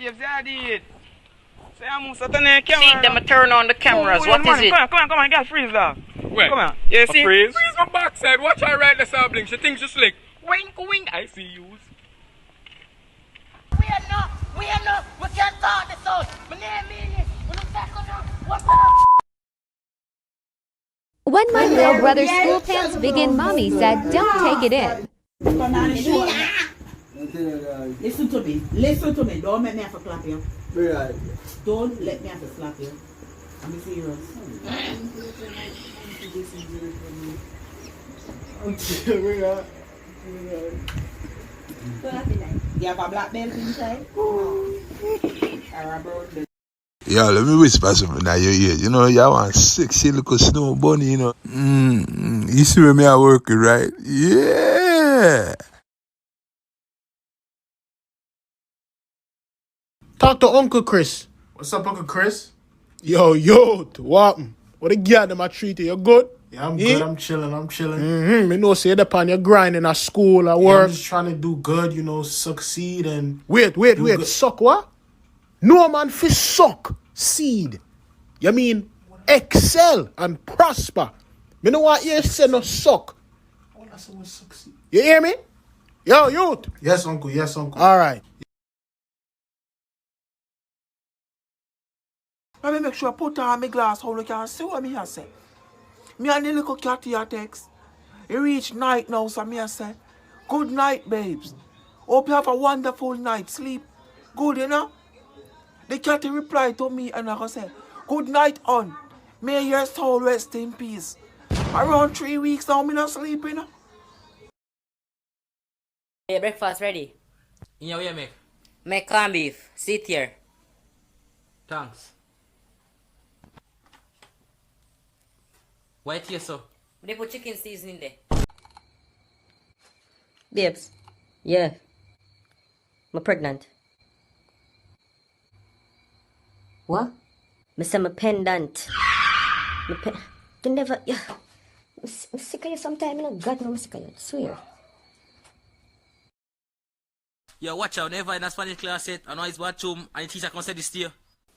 babes, I did. Say I'm gonna turn the camera. See them turn on the cameras. What is it? Come on, get freeze dog. Where? Come on. You see? Freeze my backside. Watch her ride the sampling. She thinks she's slick. Wink, wink. I see you. We can't talk this out. My name is, what's up? When my little brother's school pants begin, Mommy said, don't take it in. Listen to me. Listen to me. Don't make me have to clap you. Don't let me have to slap you. I'm serious. You have a black belt inside? Yo, let me whisper something now your ear. You know, y'all want sexy little snow bunny, you know. You see where me are working, right? Yeah. Talk to Uncle Chris. What's up, Uncle Chris? Yo, what? What the girl them a treat you? You good? Yeah, I'm good. I'm chilling. Me know say that on your grind in a school at Yeah, work. I'm just trying to do good, you know, succeed and... Wait. Good. Suck what? No man fi suck seed. You mean excel and prosper. Me know what you say no suck. All I said was succeed. You hear me? Yo, youth. Yes, Uncle. All right. Let me make sure I put on my glass how you can see what me I say. Me and the little cat here text. It reach night now, so me I say, good night, babes. Hope you have a wonderful night. Sleep good, you know? The cat replied to me and I say, good night, on. May your soul rest in peace. Around 3 weeks now, me not sleeping. You know? Hey, breakfast ready? Yeah, what you make? Make corned beef. Sit here. Thanks. Why here, so? They put chicken seasoning there. Babes, yeah, I'm pregnant. What? Me say I'm pendant. You never, yeah. I'm sick of you sometime, you know. God knows I'm sick of you, I swear. Yo, watch out, never in a Spanish class yet. I know it's bathroom and the teacher can say this to you.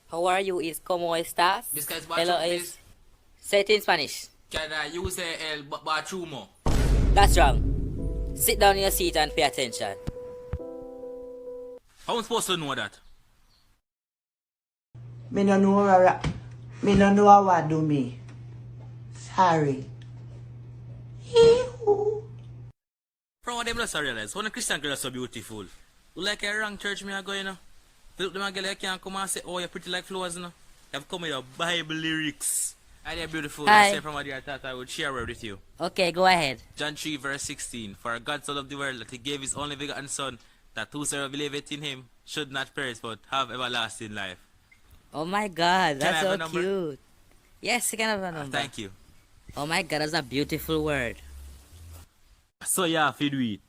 How are you? Is como estás? This guy's bathroom, Hello, please. is. Say it in Spanish. Can I use el bathroom? That's wrong. Sit down in your seat and pay attention. How am I supposed to know that? Me no know what do me. Sorry. From what them just realize, when a Christian girl is so beautiful. You like a wrong church me are going, you know? You look them a girl you can't come and say, oh, you're pretty like flowers, you know? You have come with your Bible lyrics. And they're beautiful. Hi. Say from what I thought I would share word with you. Okay, go ahead. John 3 verse 16. For God so loved the world that he gave his only begotten son, that whosoever believeth in him should not perish but have everlasting life. Oh my God, Can I that's have a so number? cute. Yes, you can have a number. Thank you. Oh my God, that's a beautiful word. So yeah, if you do it.